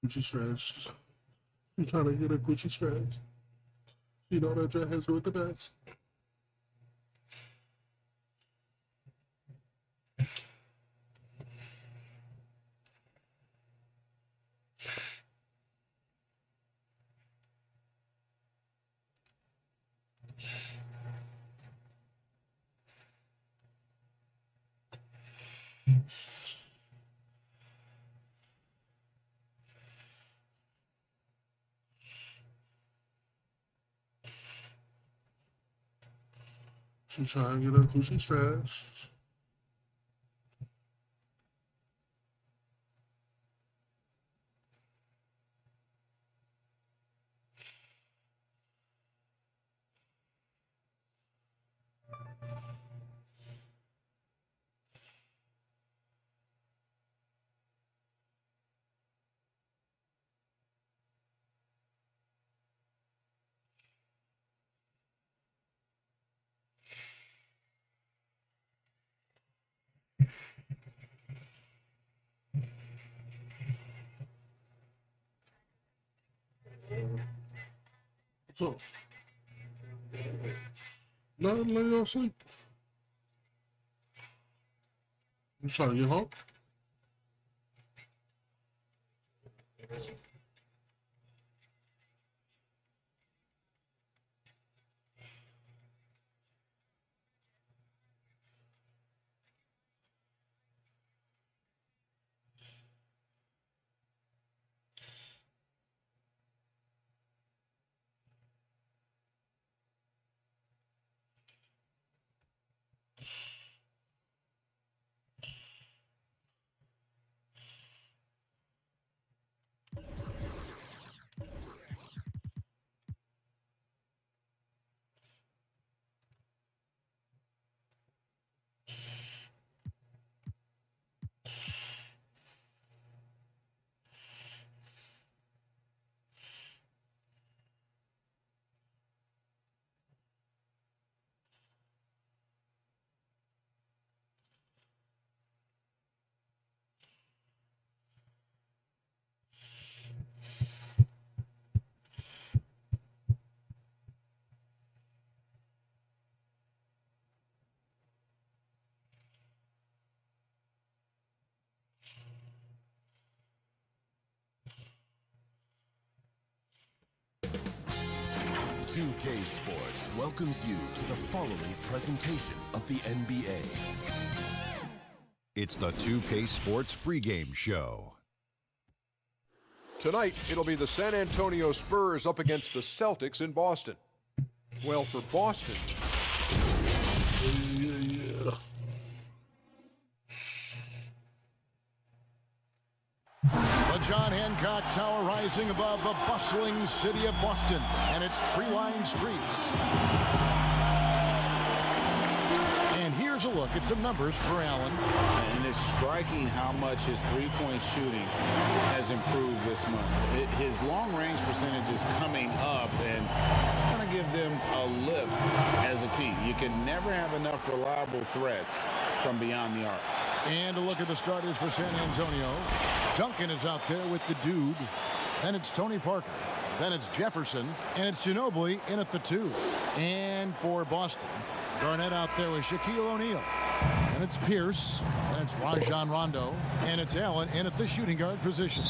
Gucci stretch. You trying to get a Gucci stretch. You know that Jet has do it the best. She trying to get a Gucci stretch. What's up? Nothing, lay y'all sleep. You trying to get home? UK Sports welcomes you to the following presentation of the NBA. It's the 2K Sports pregame show. Tonight, it'll be the San Antonio Spurs up against the Celtics in Boston. Well, for Boston, Yeah. The John Hancock Tower rising above the bustling city of Boston and its tree-lined streets. And here's a look at some numbers for Allen. And it's striking how much his three-point shooting has improved this month. His long-range percentage is coming up, and it's going to give them a lift as a team. You can never have enough reliable threats from beyond the arc. And a look at the starters for San Antonio. Duncan is out there with the dude. Then it's Tony Parker. Then it's Jefferson. And it's Ginobili in at the 2. And for Boston, Garnett out there with Shaquille O'Neal. And it's Pierce. And it's Rajon Rondo. And it's Allen in at the shooting guard position.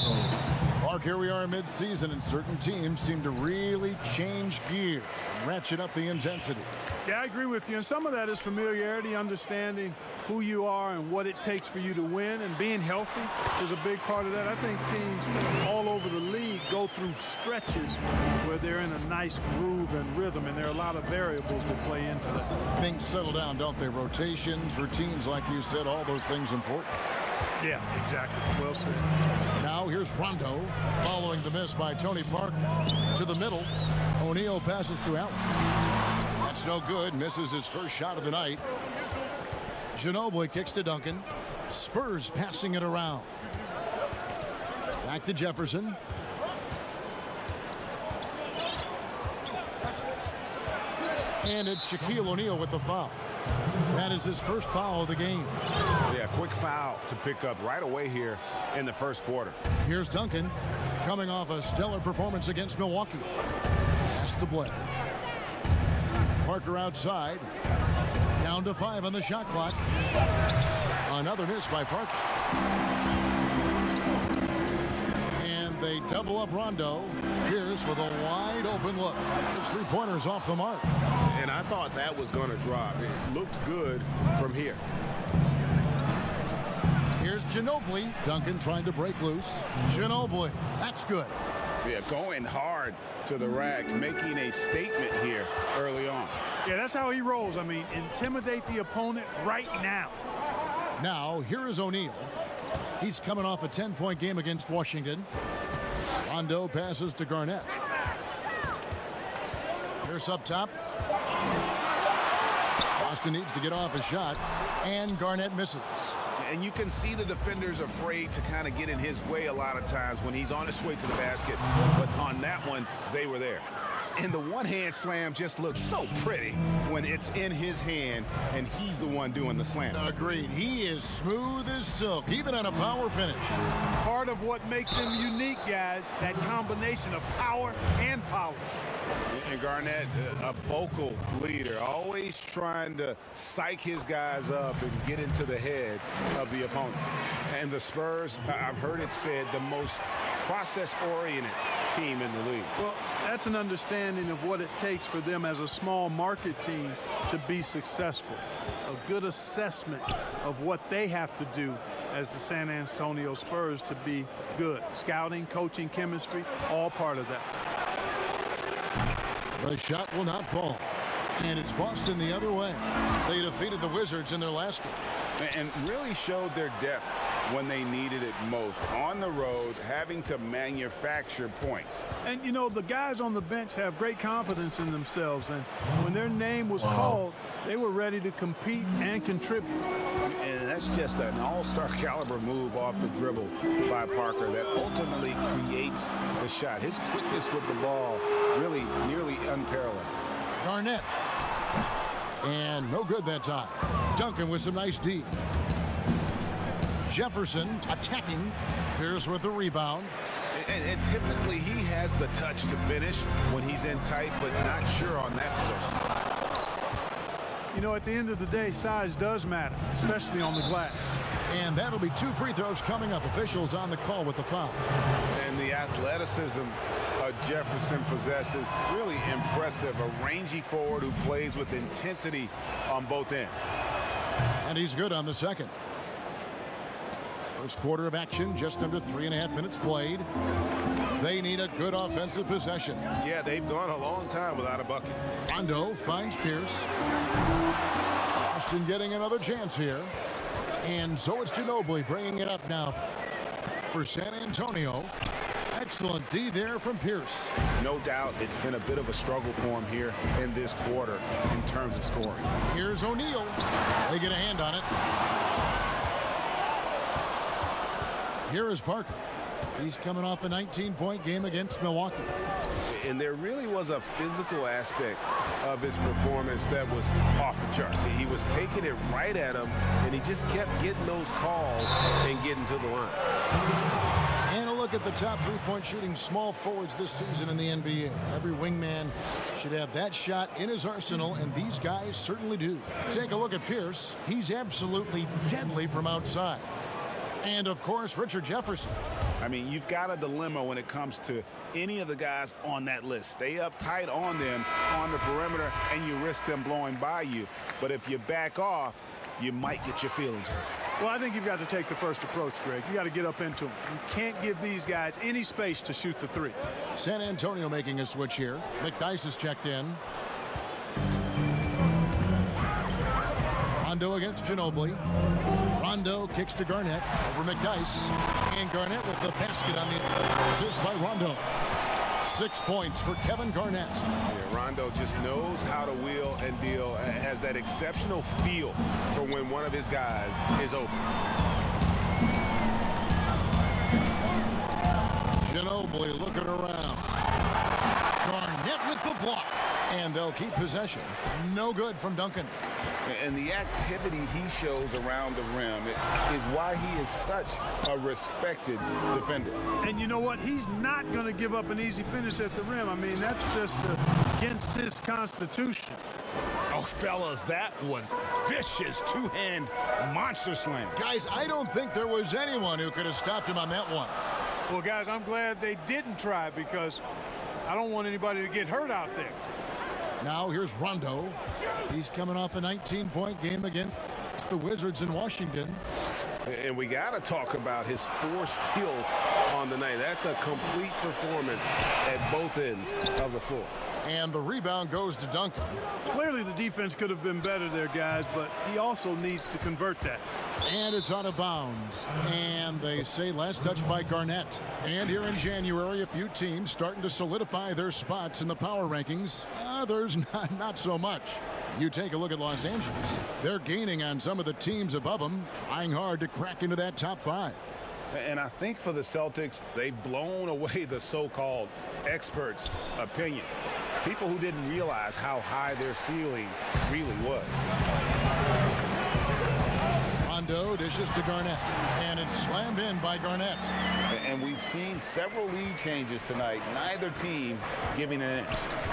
Mark, here we are mid-season, and certain teams seem to really change gear and ratchet up the intensity. Yeah, I agree with you. And some of that is familiarity, understanding who you are and what it takes for you to win, and being healthy is a big part of that. I think teams all over the league go through stretches where they're in a nice groove and rhythm, and there are a lot of variables that play into that. Things settle down, don't they? Rotations, routines, like you said, all those things important. Yeah, exactly. Well said. Now here's Rondo, following the miss by Tony Parker. To the middle, O'Neal passes to Allen. That's no good, misses his first shot of the night. Ginobili kicks to Duncan. Spurs passing it around. Back to Jefferson. And it's Shaquille O'Neal with the foul. That is his first foul of the game. Yeah, quick foul to pick up right away here in the first quarter. Here's Duncan. coming off a stellar performance against Milwaukee. Pass to Blair. Parker outside. Down to 5 on the shot clock. Another miss by Parker. And they double up Rondo. Pierce with a wide open look. His three-pointer's off the mark. And I thought that was going to drop. It looked good from here. Here's Ginobili. Duncan trying to break loose. Ginobili. That's good. Yeah, going hard to the rack, making a statement here early on. Yeah, that's how he rolls. I mean, intimidate the opponent right now. Now, here is O'Neal. He's coming off a 10-point game against Washington. Rondo passes to Garnett. Pierce up top. Boston needs to get off a shot, and Garnett misses. And you can see the defenders afraid to kind of get in his way a lot of times when he's on his way to the basket. But on that one, they were there. And the one-hand slam just looks so pretty when it's in his hand and he's the one doing the slam. Agreed. He is smooth as silk, even on a power finish. Part of what makes him unique, guys, that combination of power and polish. And Garnett, a vocal leader, always trying to psych his guys up and get into the head of the opponent. And the Spurs, I've heard it said, the most process-oriented team in the league. Well, that's an understanding of what it takes for them as a small market team to be successful. A good assessment of what they have to do as the San Antonio Spurs to be good. Scouting, coaching, chemistry, all part of that. The shot will not fall. And it's Boston the other way. They defeated the Wizards in their last game. And really showed their depth when they needed it most. On the road, having to manufacture points. And, you know, the guys on the bench have great confidence in themselves. And when their name was called, they were ready to compete and contribute. And that's just an all-star caliber move off the dribble by Parker that ultimately creates the shot. His quickness with the ball really nearly unparalleled. Garnett. And no good that time. Duncan with some nice D. Jefferson attacking. Pierce with the rebound. And typically he has the touch to finish when he's in tight, but not sure on that possession. You know, at the end of the day, size does matter, especially on the glass. And that'll be 2 free throws coming up. Officials on the call with the foul. And the athleticism Jefferson possesses, really impressive. A rangy forward who plays with intensity on both ends. And he's good on the second. First quarter of action, just under 3.5 minutes played. They need a good offensive possession. Yeah, they've gone a long time without a bucket. Rondo finds Pierce. Boston getting another chance here. And so it's Ginobili bringing it up now for San Antonio. Excellent D there from Pierce. No doubt it's been a bit of a struggle for him here in this quarter in terms of scoring. Here's O'Neal. They get a hand on it. Here is Parker. He's coming off a 19-point game against Milwaukee. And there really was a physical aspect of his performance that was off the charts. He was taking it right at him, and he just kept getting those calls and getting to the line. And a look at the top three-point shooting small forwards this season in the NBA. Every wingman should have that shot in his arsenal, and these guys certainly do. Take a look at Pierce. He's absolutely deadly from outside. And, of course, Richard Jefferson. I mean, you've got a dilemma when it comes to any of the guys on that list. Stay up tight on them on the perimeter, and you risk them blowing by you. But if you back off, you might get your feelings hurt. Well, I think you've got to take the first approach, Greg. You got to get up into them. You can't give these guys any space to shoot the three. San Antonio making a switch here. McDyess is checked in. Rondo against Ginobili. Rondo kicks to Garnett over McDyess. And Garnett with the basket on the assist by Rondo. 6 points for Kevin Garnett. Yeah, Rondo just knows how to wheel and deal, and has that exceptional feel for when one of his guys is open. Ginobili looking around. Garnett with the block. And they'll keep possession. No good from Duncan. And the activity he shows around the rim is why he is such a respected defender. And you know what? He's not going to give up an easy finish at the rim. I mean, that's just against his constitution. Oh, fellas, that was vicious two-hand monster slam. Guys, I don't think there was anyone who could have stopped him on that one. Well, guys, I'm glad they didn't try because I don't want anybody to get hurt out there. Now here's Rondo. He's coming off a 19-point game against the Wizards in Washington. And we got to talk about his 4 steals on the night. That's a complete performance at both ends of the floor. And the rebound goes to Duncan. Clearly the defense could have been better there, guys, but he also needs to convert that. And it's out of bounds. And they say last touch by Garnett. And here in January, a few teams starting to solidify their spots in the power rankings. Others not so much. You take a look at Los Angeles. They're gaining on some of the teams above them, trying hard to crack into that top 5. And I think for the Celtics, they've blown away the so-called experts' opinions. People who didn't realize how high their ceiling really was. Rondo dishes to Garnett, and it's slammed in by Garnett. And we've seen several lead changes tonight, neither team giving an inch.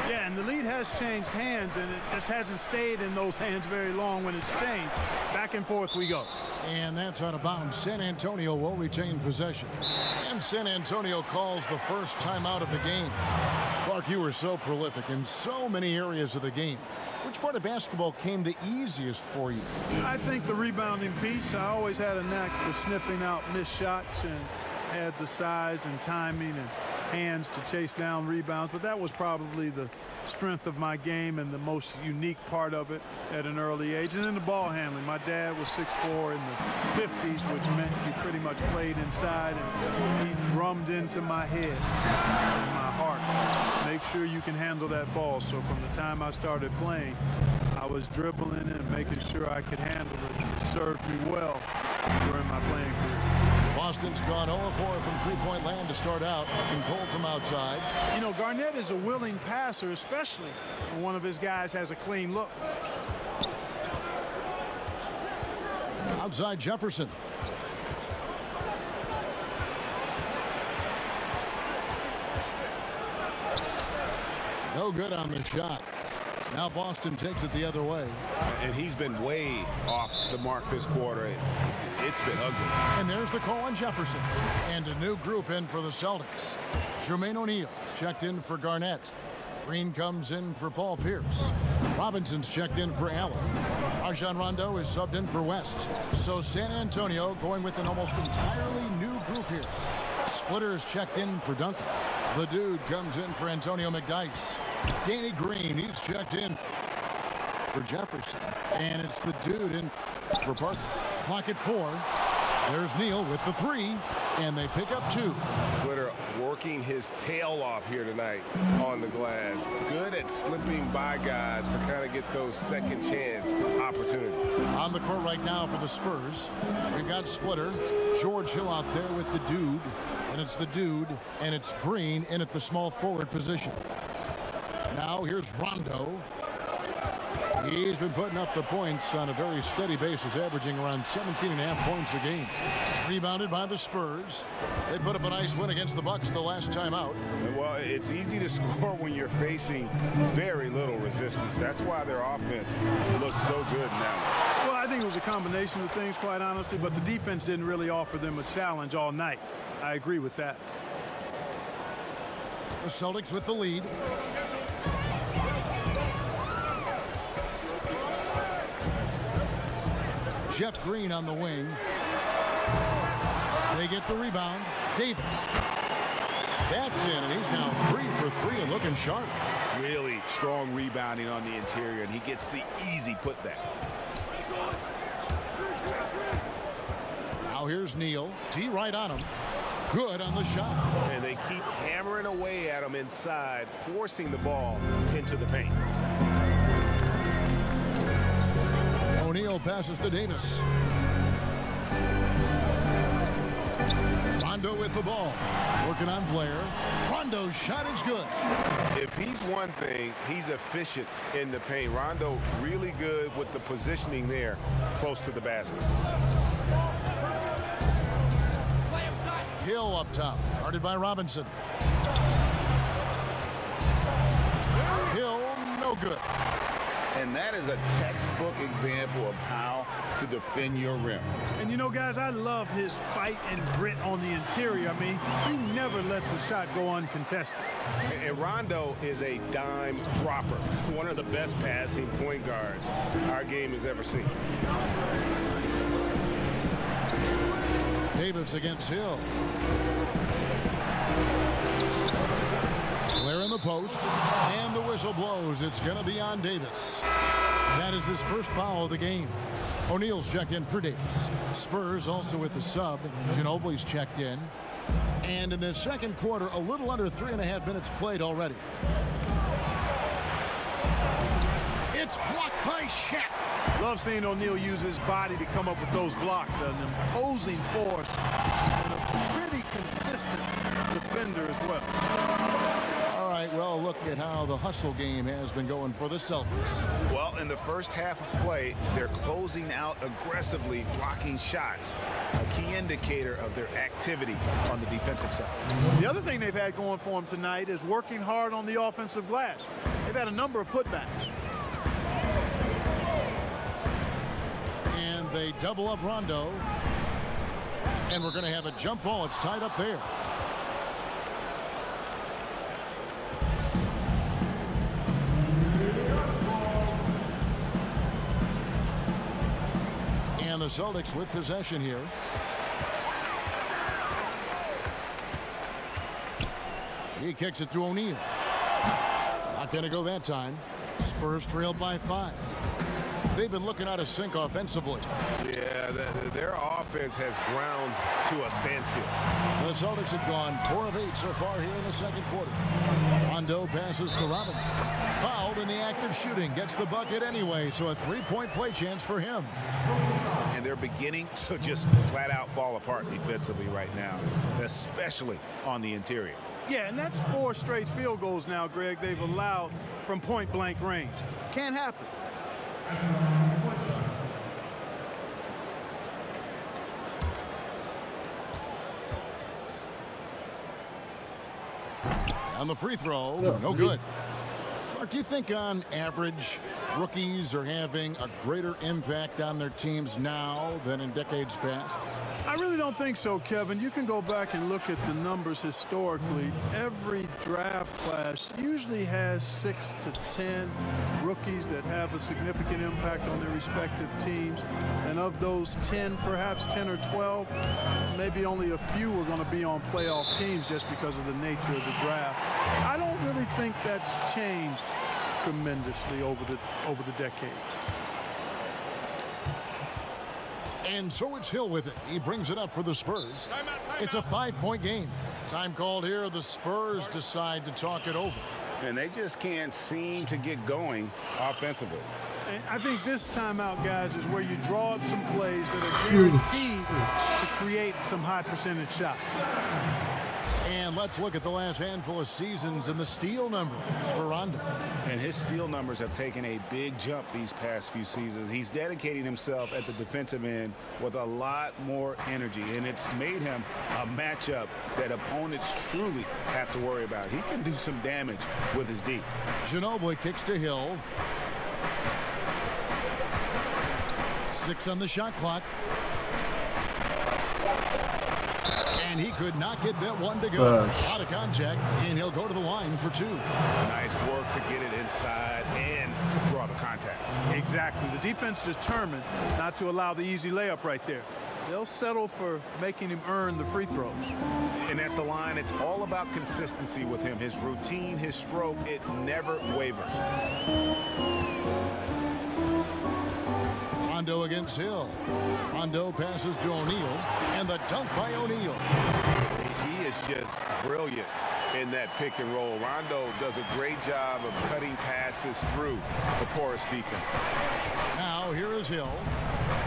Yeah, and the lead has changed hands, and it just hasn't stayed in those hands very long when it's changed. Back and forth we go. And that's out of bounds. San Antonio will retain possession. And San Antonio calls the first timeout of the game. Clark, you were so prolific in so many areas of the game. Which part of basketball came the easiest for you? I think the rebounding piece. I always had a knack for sniffing out missed shots and had the size and timing and hands to chase down rebounds, but that was probably the strength of my game and the most unique part of it at an early age. And then the ball handling. My dad was 6'4" in the 50s, which meant you pretty much played inside, and he drummed into my head and my heart. Make sure you can handle that ball. So from the time I started playing, I was dribbling and making sure I could handle it. It served me well during my playing career. Boston's gone 0-4 from three-point land to start out. Looking cold from outside. You know, Garnett is a willing passer, especially when one of his guys has a clean look. Outside Jefferson. No good on the shot. Now Boston takes it the other way. And he's been way off the mark this quarter. It's been ugly. And there's the call on Jefferson. And a new group in for the Celtics. Jermaine O'Neal is checked in for Garnett. Green comes in for Paul Pierce. Robinson's checked in for Allen. Rajon Rondo is subbed in for West. So San Antonio going with an almost entirely new group here. Splitter is checked in for Duncan. The dude comes in for Antonio McDyess. Danny Green, he's checked in for Jefferson. And it's the dude in for Parker. Clock at 4. There's Neal with the 3. And they pick up 2. Splitter working his tail off here tonight on the glass. Good at slipping by guys to kind of get those second chance opportunities. On the court right now for the Spurs, we've got Splitter. George Hill out there with the dude. And it's the dude, and it's Green in at the small forward position. Now here's Rondo. He's been putting up the points on a very steady basis, averaging around 17.5 points a game. Rebounded by the Spurs. They put up a nice win against the Bucks the last time out. Well, it's easy to score when you're facing very little resistance. That's why their offense looks so good now. Well, I think it was a combination of things, quite honestly, but the defense didn't really offer them a challenge all night. I agree with that. The Celtics with the lead. Jeff Green on the wing. They get the rebound. Davis. That's in, and he's now 3 for 3 and looking sharp. Really strong rebounding on the interior, and he gets the easy putback. Now here's Neal. D right on him. Good on the shot. And they keep hammering away at him inside, forcing the ball into the paint. O'Neal passes to Davis. Rondo with the ball. Working on Blair. Rondo's shot is good. If he's one thing, he's efficient in the paint. Rondo really good with the positioning there close to the basket. Hill up top. Guarded by Robinson. Hill, no good. And that is a textbook example of how to defend your rim. And you know, guys, I love his fight and grit on the interior. I mean, he never lets a shot go uncontested. And Rondo is a dime dropper, one of the best passing point guards our game has ever seen. Davis against Hill. Blair in the post, and the whistle blows. It's going to be on Davis. That is his first foul of the game. O'Neal's checked in for Davis. Spurs also with the sub. Ginobili's checked in. And in the second quarter, a little under 3.5 minutes played already. It's blocked by Shaq. Love seeing O'Neal use his body to come up with those blocks. An imposing force and a pretty consistent defender as well. All right, well, look at how the hustle game has been going for the Celtics. Well, in the first half of play, they're closing out aggressively, blocking shots, a key indicator of their activity on the defensive side. The other thing they've had going for them tonight is working hard on the offensive glass. They've had a number of putbacks. And they double up Rondo. And we're going to have a jump ball. It's tied up there. And the Celtics with possession here. He kicks it to O'Neal. Not going to go that time. Spurs trailed by 5. They've been looking out of sync offensively. Yeah, their offense has ground to a standstill. The Celtics have gone 4 of 8 so far here in the second quarter. Rondo passes to Robinson. Fouled in the act of shooting. Gets the bucket anyway, so a 3-point play chance for him. And they're beginning to just flat out fall apart defensively right now, especially on the interior. Yeah, and that's 4 straight field goals now, Greg, they've allowed from point-blank range. Can't happen. On the free throw, no good. Mark, do you think on average rookies are having a greater impact on their teams now than in decades past? I really don't think so, Kevin. You can go back and look at the numbers historically. Every draft class usually has 6 to 10 rookies that have a significant impact on their respective teams. And of those 10, perhaps 10 or 12, maybe only a few are going to be on playoff teams just because of the nature of the draft. I don't really think that's changed tremendously over the decades. And so it's Hill with it. He brings it up for the Spurs. It's a 5-point game. Time called here. The Spurs decide to talk it over. And they just can't seem to get going offensively. And I think this timeout, guys, is where you draw up some plays that are guaranteed to create some high percentage shots. And let's look at the last handful of seasons and the steal numbers for Rondo. And his steal numbers have taken a big jump these past few seasons. He's dedicating himself at the defensive end with a lot more energy, and it's made him a matchup that opponents truly have to worry about. He can do some damage with his D. Ginobili kicks to Hill. 6 on the shot clock. And he could not get that one to go. Out of contact, and he'll go to the line for 2. Nice work to get it inside and draw the contact. Exactly. The defense determined not to allow the easy layup right there. They'll settle for making him earn the free throws. And at the line, it's all about consistency with him. His routine, his stroke, it never wavers. Rondo against Hill. Rondo passes to O'Neal, and the dunk by O'Neal. He is just brilliant in that pick and roll. Rondo does a great job of cutting passes through the porous defense. Now here is Hill.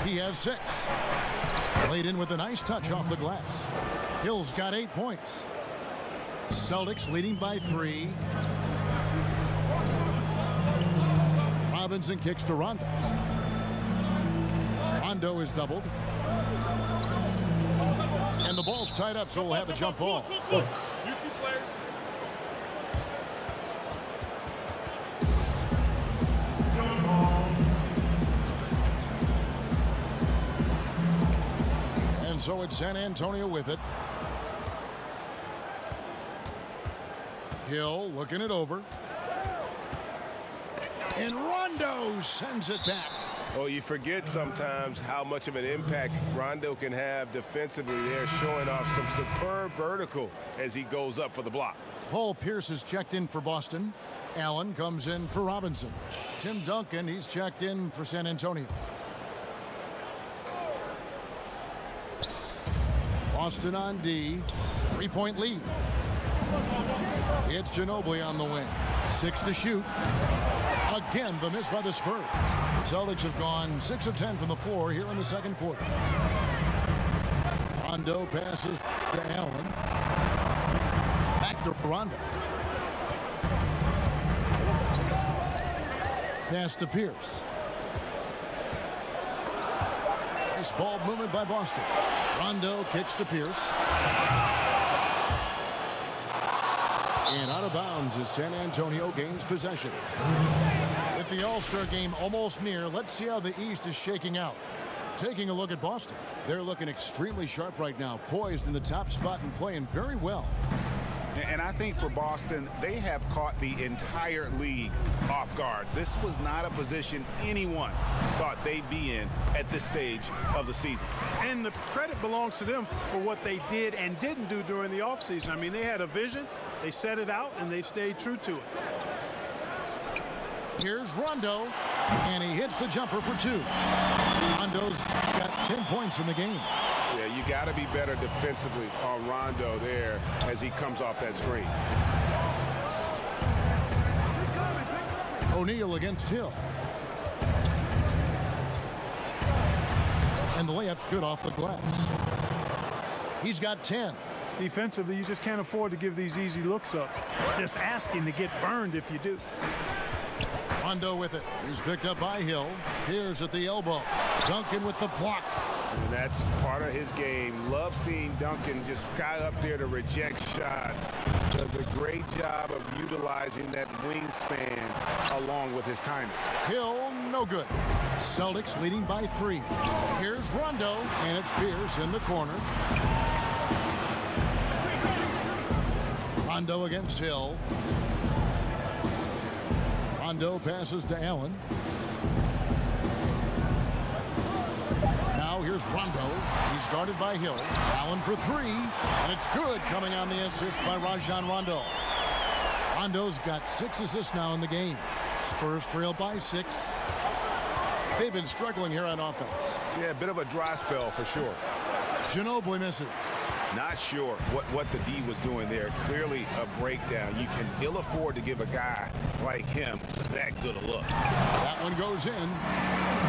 He has 6. Played in with a nice touch off the glass. Hill's got 8 points. Celtics leading by 3. Robinson kicks to Rondo. Rondo is doubled. And the ball's tied up, so we'll have a jump ball. And so it's San Antonio with it. Hill looking it over. And Rondo sends it back. Oh, you forget sometimes how much of an impact Rondo can have defensively there, showing off some superb vertical as he goes up for the block. Paul Pierce is checked in for Boston. Allen comes in for Robinson. Tim Duncan, he's checked in for San Antonio. Boston on D. 3-point lead. It's Ginobili on the wing. 6 to shoot. Again, the miss by the Spurs. The Celtics have gone 6 of 10 from the floor here in the second quarter. Rondo passes to Allen. Back to Rondo. Pass to Pierce. Nice ball movement by Boston. Rondo kicks to Pierce. And out of bounds as San Antonio gains possession. With the All-Star game almost near, let's see how the East is shaking out. Taking a look at Boston. They're looking extremely sharp right now, poised in the top spot and playing very well. And I think for Boston, they have caught the entire league off guard. This was not a position anyone thought they'd be in at this stage of the season. And the credit belongs to them for what they did and didn't do during the offseason. I mean, they had a vision, they set it out, and they've stayed true to it. Here's Rondo, and he hits the jumper for 2. Rondo's got 10 points in the game. Yeah, you got to be better defensively on Rondo there as he comes off that screen. O'Neal against Hill. And the layup's good off the glass. He's got 10. Defensively, you just can't afford to give these easy looks up. Just asking to get burned if you do. Rondo with it. He's picked up by Hill. Here's at the elbow. Duncan with the block. And that's part of his game. Love seeing Duncan just sky up there to reject shots. Does a great job of utilizing that wingspan along with his timing. Hill, no good. Celtics leading by 3. Here's Rondo, and it's Pierce in the corner. Rondo against Hill. Rondo passes to Allen. Now here's Rondo. He's guarded by Hill. Allen for 3. And it's good, coming on the assist by Rajon Rondo. Rondo's got 6 assists now in the game. Spurs trail by 6. They've been struggling here on offense. Yeah, a bit of a dry spell for sure. Ginobili misses. Not sure what the D was doing there. Clearly a breakdown. You can ill afford to give a guy like him that good a look. That one goes in.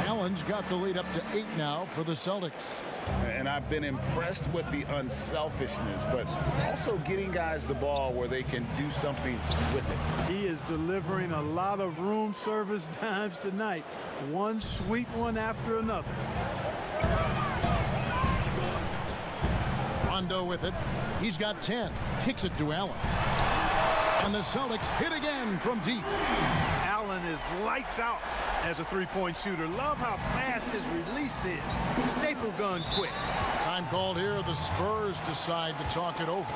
Allen's got the lead up to 8 now for the Celtics. And I've been impressed with the unselfishness, but also getting guys the ball where they can do something with it. He is delivering a lot of room service dimes tonight. One sweet one after another. Rondo with it. He's got 10. Kicks it to Allen. And the Celtics hit again from deep. Allen is lights out as a three-point shooter. Love how fast his release is. Staple gun quick. Time called here. The Spurs decide to talk it over.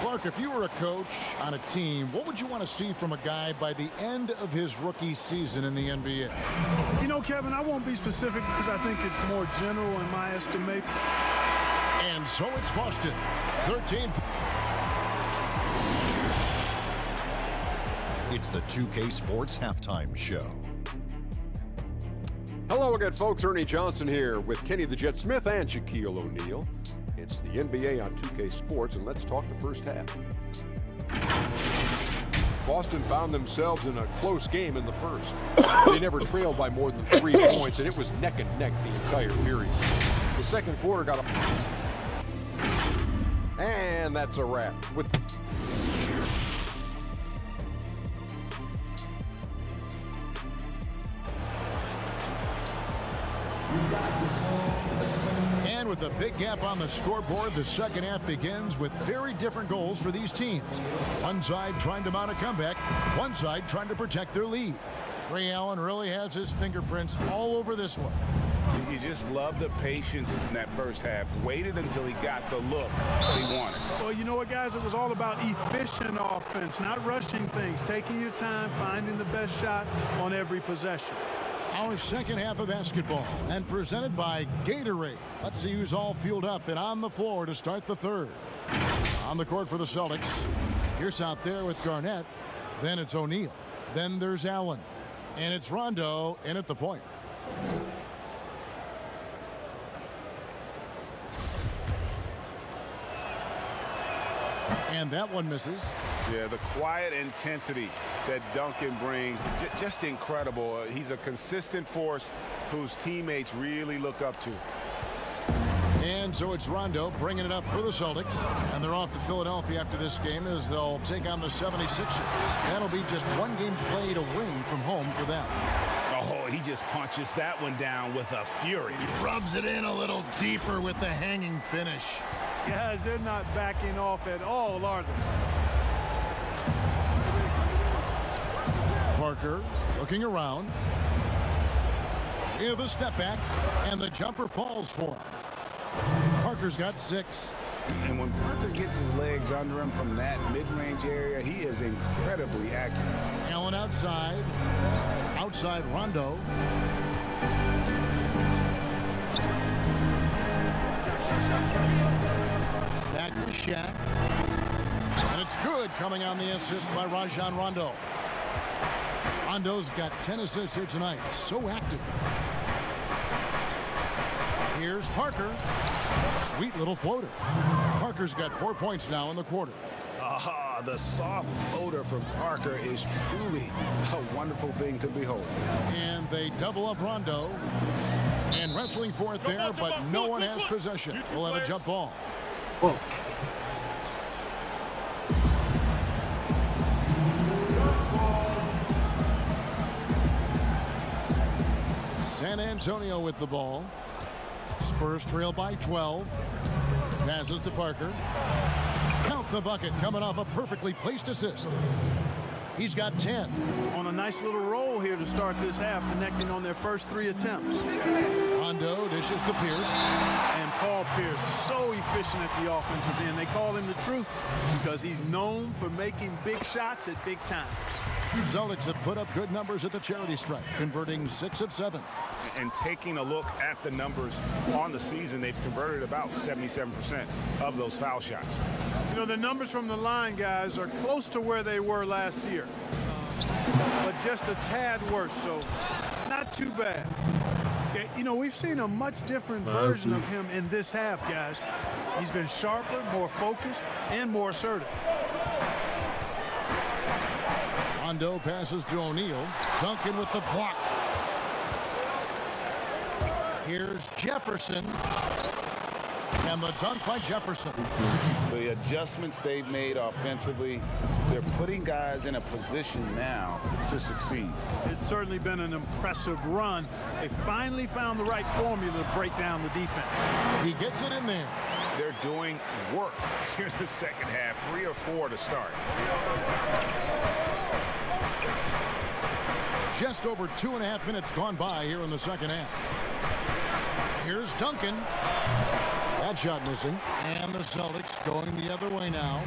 Clark, if you were a coach on a team, what would you want to see from a guy by the end of his rookie season in the NBA? You know, Kevin, I won't be specific because I think it's more general in my estimation. And so it's Boston. 13th. It's the 2K Sports Halftime Show. Hello again, folks. Ernie Johnson here with Kenny the Jet Smith and Shaquille O'Neal. It's the NBA on 2K Sports, and let's talk the first half. Boston found themselves in a close game in the first. They never trailed by more than 3 points, and it was neck and neck the entire period. The second quarter got a... And that's a wrap. And with a big gap on the scoreboard, the second half begins with very different goals for these teams. One side trying to mount a comeback, one side trying to protect their lead. Ray Allen really has his fingerprints all over this one. You just love the patience in that first half. Waited until he got the look that he wanted. Well, you know what, guys? It was all about efficient offense, not rushing things, taking your time, finding the best shot on every possession. Our second half of basketball, and presented by Gatorade. Let's see who's all fueled up and on the floor to start the third. On the court for the Celtics, Pierce out there with Garnett. Then it's O'Neal. Then there's Allen. And it's Rondo in at the point. And that one misses. Yeah, the quiet intensity that Duncan brings, just incredible. He's a consistent force whose teammates really look up to. And so it's Rondo bringing it up for the Celtics. And they're off to Philadelphia after this game as they'll take on the 76ers. That'll be just one game played away from home for them. Oh, he just punches that one down with a fury. He rubs it in a little deeper with the hanging finish. Guys, they're not backing off at all, are they? Parker looking around. With a step back, and the jumper falls for him. Parker's got 6. And when Parker gets his legs under him from that mid-range area, he is incredibly accurate. Allen outside. Outside Rondo. Back to Shaq. And it's good coming on the assist by Rajon Rondo. Rondo's got 10 assists here tonight. So active. Here's Parker. Sweet little floater. Parker's got 4 points now in the quarter. Aha, the soft floater from Parker is truly a wonderful thing to behold. And they double up Rondo. And wrestling for it there, but no one has possession. We'll have a jump ball. Whoa. San Antonio with the ball. Spurs trail by 12. Passes to Parker. Count the bucket coming off a perfectly placed assist. He's got 10. On a nice little roll here to start this half, connecting on their first 3 attempts. Rondo dishes to Pierce. And Paul Pierce, so efficient at the offensive end. They call him the truth because he's known for making big shots at big times. Celtics have put up good numbers at the charity stripe, converting 6 of 7. And taking a look at the numbers on the season, they've converted about 77% of those foul shots. You know, the numbers from the line, guys, are close to where they were last year. But just a tad worse, so not too bad. Okay, you know, we've seen a much different version of him in this half, guys. He's been sharper, more focused, and more assertive. Rondo passes to O'Neal. Duncan with the block. Here's Jefferson. And the dunk by Jefferson. The adjustments they've made offensively, they're putting guys in a position now to succeed. It's certainly been an impressive run. They finally found the right formula to break down the defense. He gets it in there. They're doing work here in the second half, 3 or 4 to start. Just over 2.5 minutes gone by here in the second half. Here's Duncan. That shot missing. And the Celtics going the other way now.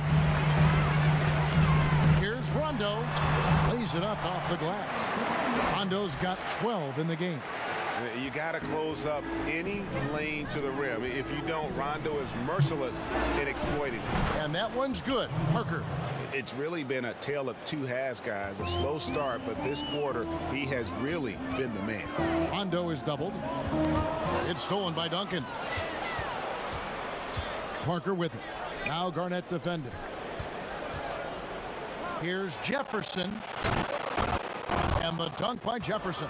Here's Rondo. Lays it up off the glass. Rondo's got 12 in the game. You got to close up any lane to the rim. If you don't, Rondo is merciless in exploiting. And that one's good. Parker. It's really been a tale of 2 halves, guys. A slow start, but this quarter, he has really been the man. Rondo is doubled. It's stolen by Duncan. Parker with it. Now Garnett defending. Here's Jefferson. And the dunk by Jefferson.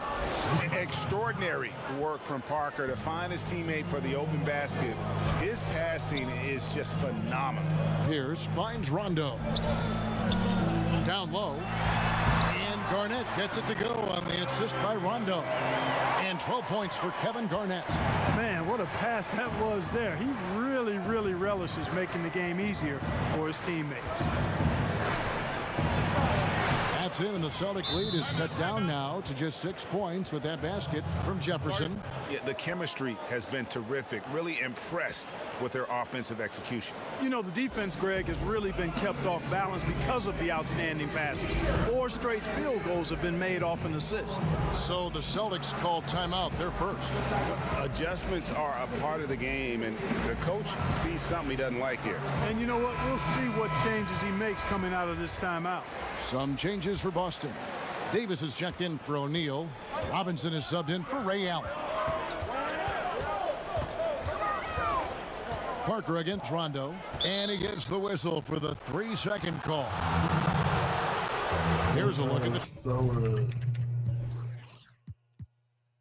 Extraordinary work from Parker to find his teammate for the open basket. His passing is just phenomenal. Pierce finds Rondo. Down low. And Garnett gets it to go on the assist by Rondo. And 12 points for Kevin Garnett. Man, what a pass that was there. He really, really relishes making the game easier for his teammates. That's it, and the Celtic lead is cut down now to just 6 points with that basket from Jefferson. Yeah, the chemistry has been terrific. Really impressed with their offensive execution. You know, the defense, Greg, has really been kept off balance because of the outstanding passes. 4 straight field goals have been made off an assist. So the Celtics call timeout. They're first. Adjustments are a part of the game, and the coach sees something he doesn't like here. And you know what? We'll see what changes he makes coming out of this timeout. Some changes for Boston. Davis is checked in for O'Neal. Robinson is subbed in for Ray Allen. Parker against Rondo. And he gives the whistle for the 3-second call. Here's a look at the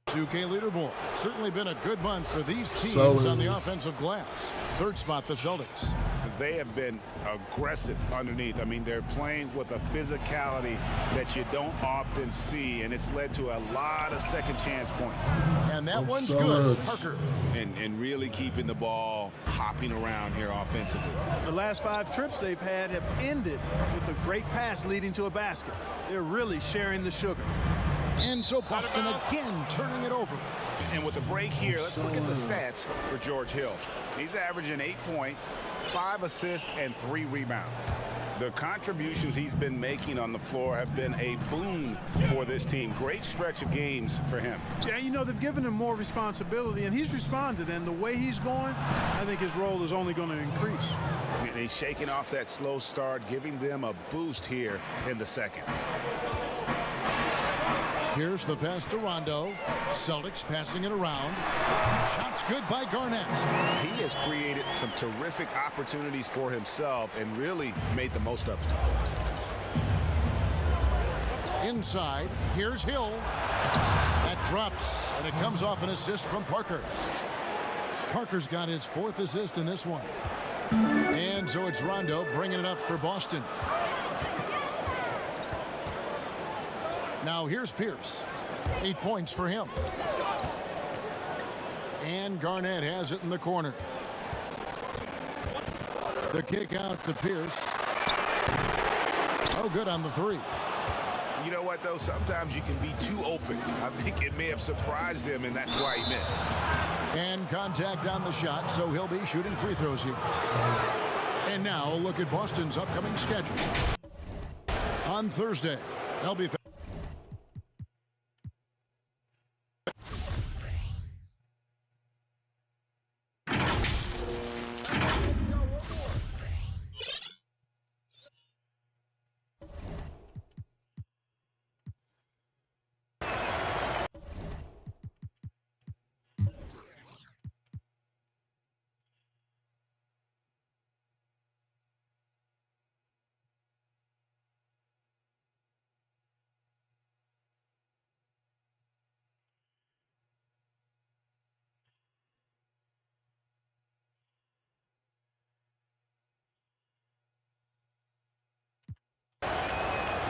2K leaderboard. Certainly been a good month for these teams on the offensive glass. Third spot, the Celtics. They have been aggressive underneath. I mean, they're playing with a physicality that you don't often see, and it's led to a lot of second chance points. And that one's good. Parker. And really keeping the ball hopping around here offensively. The last 5 trips they've had have ended with a great pass leading to a basket. They're really sharing the sugar. And so Boston again turning it over. And with the break here, let's look at the stats for George Hill. He's averaging 8 points, 5 assists, and 3 rebounds. The contributions he's been making on the floor have been a boon for this team. Great stretch of games for him. Yeah, you know, they've given him more responsibility, and he's responded. And the way he's going, I think his role is only going to increase. And he's shaking off that slow start, giving them a boost here in the second. Here's the pass to Rondo. Celtics passing it around. Shots good by Garnett. He has created some terrific opportunities for himself and really made the most of it. Inside, here's Hill. That drops, and it comes off an assist from Parker. Parker's got his 4th assist in this one. And so it's Rondo bringing it up for Boston. Now here's Pierce. 8 points for him. And Garnett has it in the corner. The kick out to Pierce. Oh, good on the 3. You know what, though? Sometimes you can be too open. I think it may have surprised him, and that's why he missed. And contact on the shot, so he'll be shooting free throws here. And now a look at Boston's upcoming schedule. On Thursday, they'll be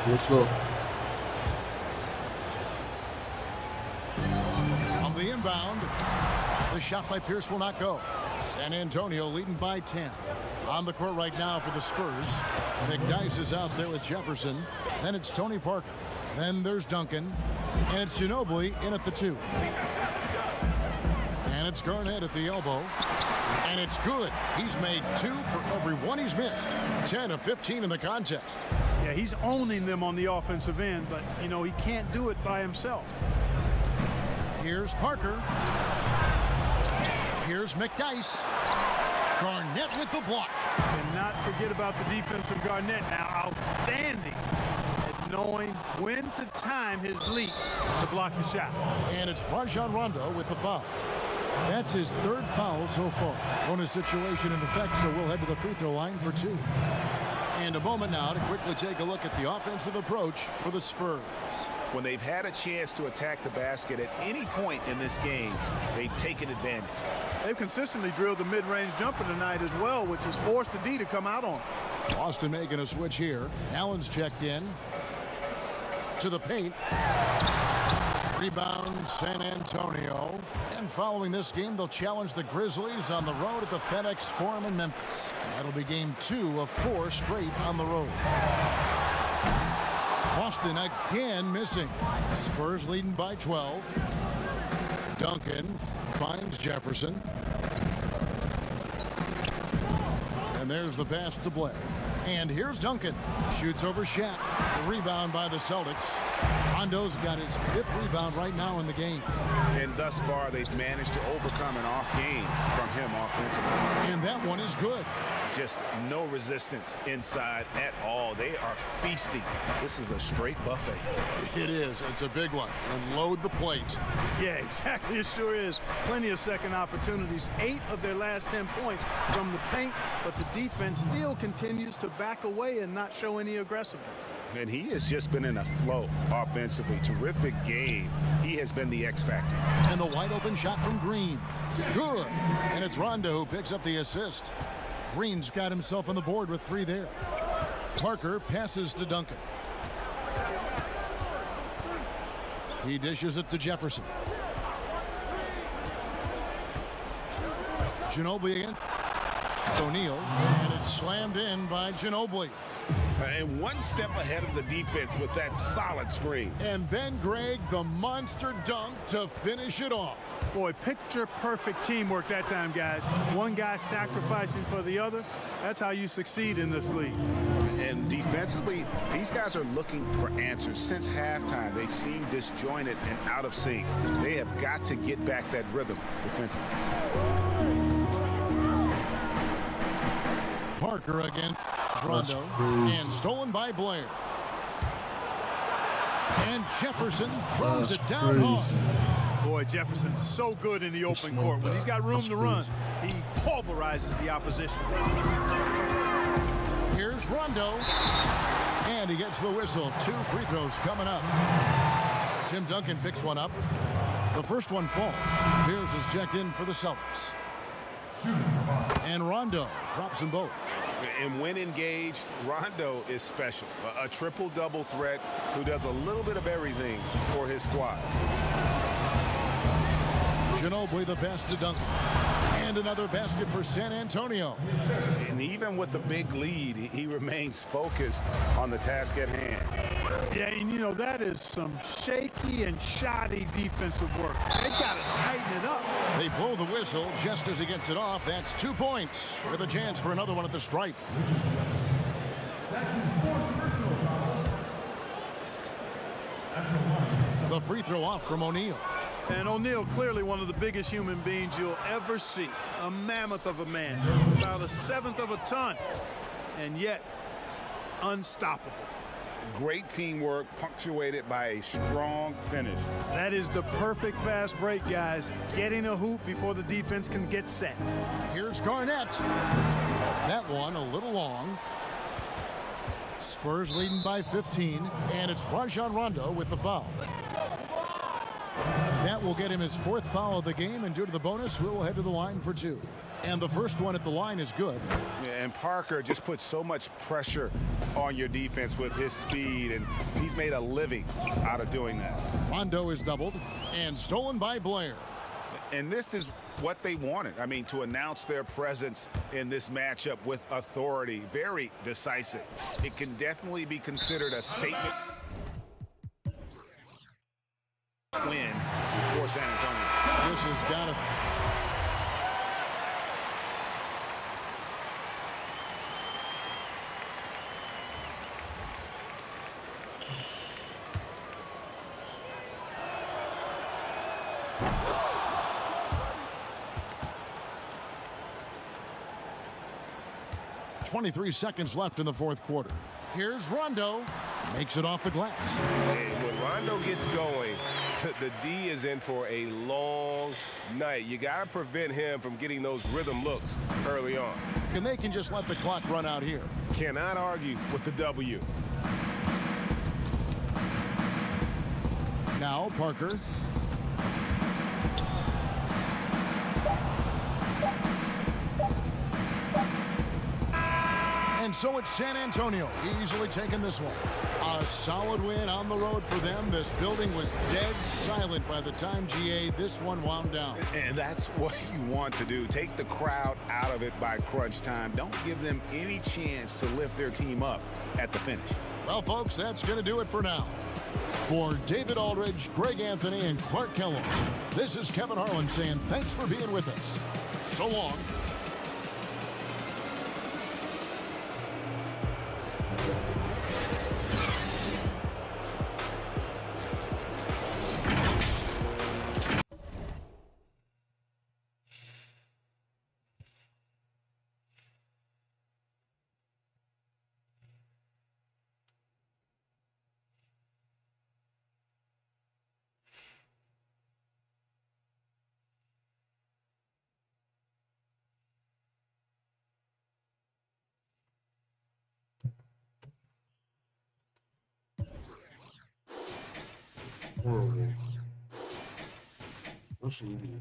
Let's go. on the inbound. The shot by Pierce will not go. San Antonio leading by 10. On the court right now for the Spurs. McDyess is out there with Jefferson. Then it's Tony Parker. Then there's Duncan. And it's Ginobili in at the 2. And it's Garnett at the elbow. And it's good. He's made 2 for every one he's missed. 10 of 15 in the contest. Yeah, he's owning them on the offensive end, but, you know, he can't do it by himself. Here's Parker. Here's McDyess. Garnett with the block. And not forget about the defensive Garnett now. Outstanding at knowing when to time his leap to block the shot. And it's Rajon Rondo with the foul. That's his 3rd foul so far. Bonus situation in effect, so we'll head to the free throw line for 2. And a moment now to quickly take a look at the offensive approach for the Spurs. When they've had a chance to attack the basket at any point in this game, they've taken advantage. They've consistently drilled the mid-range jumper tonight as well, which has forced the D to come out on. Boston making a switch here. Allen's checked in. To the paint. Rebound, San Antonio. And following this game, they'll challenge the Grizzlies on the road at the FedEx Forum in Memphis. That'll be game 2 of 4 straight on the road. Boston again missing. Spurs leading by 12. Duncan finds Jefferson. And there's the pass to Blair. And here's Duncan. Shoots over Shaq. The rebound by the Celtics. Rondo's got his 5th rebound right now in the game. And thus far, they've managed to overcome an off game from him offensively. And that one is good. Just no resistance inside at all. They are feasting. This is a straight buffet. It is. It's a big one. And load the plate. Yeah, exactly. It sure is. Plenty of second opportunities. 8 of their last 10 points from the paint, but the defense still continues to back away and not show any aggressiveness. And he has just been in a flow offensively. Terrific game. He has been the X factor. And the wide open shot from Green. Good. And it's Rondo who picks up the assist. Green's got himself on the board with 3 there. Parker passes to Duncan. He dishes it to Jefferson. Ginobili again. It's O'Neal. And it's slammed in by Ginobili. And one step ahead of the defense with that solid screen. And then, Greg, the monster dunk to finish it off. Boy, picture-perfect teamwork that time, guys. One guy sacrificing for the other. That's how you succeed in this league. And defensively, these guys are looking for answers. Since halftime, they've seemed disjointed and out of sync. They have got to get back that rhythm defensively. Parker again. Rondo. And stolen by Blair. And Jefferson throws it down hard. Boy, Jefferson's so good in the open court. When he's got room to run, he pulverizes the opposition. Here's Rondo. And he gets the whistle. 2 free throws coming up. Tim Duncan picks one up. The first one falls. Pierce is checked in for the Celtics. And Rondo drops them both. And when engaged, Rondo is special. A triple-double threat who does a little bit of everything for his squad. Ginobili the pass to Duncan. And another basket for San Antonio. And even with the big lead, he remains focused on the task at hand. Yeah, and you know, that is some shaky and shoddy defensive work. They got to tighten it up. They blow the whistle just as he gets it off. That's 2 points with a chance for another one at the stripe. That's his 4th personal foul. At the line. The free throw off from O'Neal. And O'Neal, clearly one of the biggest human beings you'll ever see. A mammoth of a man, about 1/7 of a ton, and yet unstoppable. Great teamwork punctuated by a strong finish. That is the perfect fast break, guys. Getting a hoop before the defense can get set. Here's Garnett. That one a little long. Spurs leading by 15, and it's Rajon Rondo with the foul. That will get him his 4th foul of the game, and due to the bonus, we'll head to the line for 2. And the first one at the line is good. And Parker just puts so much pressure on your defense with his speed, and he's made a living out of doing that. Rondo is doubled and stolen by Blair. And this is what they wanted. I mean, to announce their presence in this matchup with authority. Very decisive. It can definitely be considered a statement win for San Antonio. This has got to... .23 seconds left in the 4th quarter. Here's Rondo. Makes it off the glass. Hey, when Rondo gets going, The D is in for a long night. You got to prevent him from getting those rhythm looks early on. And they can just let the clock run out here. Cannot argue with the W. Now Parker. And so it's San Antonio easily taking this one. A solid win on the road for them. This building was dead silent by the time GA this one wound down. And that's what you want to do. Take the crowd out of it by crunch time. Don't give them any chance to lift their team up at the finish. Well, folks, that's going to do it for now. For David Aldridge, Greg Anthony, and Clark Kellogg, this is Kevin Harlan saying thanks for being with us. So long. Horrible. That's illegal.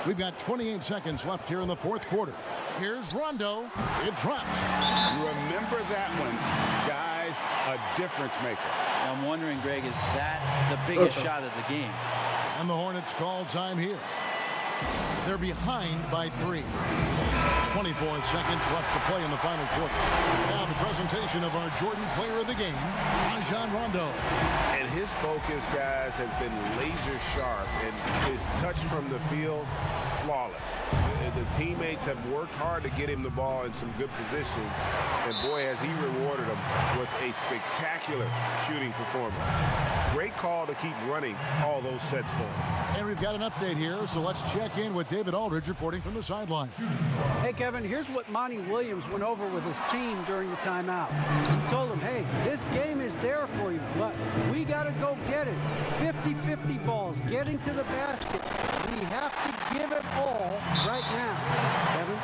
We've got 28 seconds left here in the fourth quarter. Here's Rondo. It drops. Remember that one. Guys, a difference maker. I'm wondering, Greg, is that the biggest shot of the game? And the Hornets call time here. They're behind by 3. 24 seconds left to play in the final quarter. Now the presentation of our Jordan Player of the Game, Rajon Rondo. And his focus, guys, has been laser sharp, and his touch from the field, flawless. The teammates have worked hard to get him the ball in some good positions, and boy, has he rewarded them with a spectacular shooting performance. Great call to keep running all those sets for him. And we've got an update here, so let's check in with David Aldridge reporting from the sideline. Hey, Kevin, here's what Monty Williams went over with his team during the timeout. He told them, hey, this game is there for you, but we got to go get it. 50-50 balls, getting to the basket. We have to give it all right now, Kevin.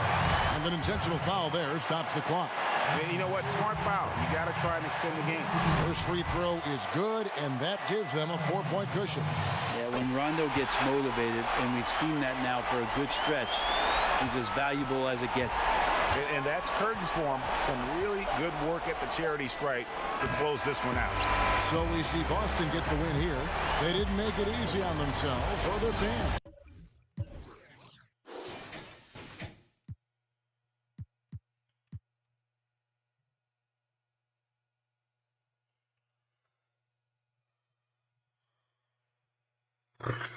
And an intentional foul there stops the clock. And you know what? Smart foul. You got to try and extend the game. First free throw is good, and that gives them a 4-point cushion. Yeah, when Rondo gets motivated, and we've seen that now for a good stretch, he's as valuable as it gets. And that's curtains for him. Some really good work at the charity stripe to close this one out. So we see Boston get the win here. They didn't make it easy on themselves or their fans. it.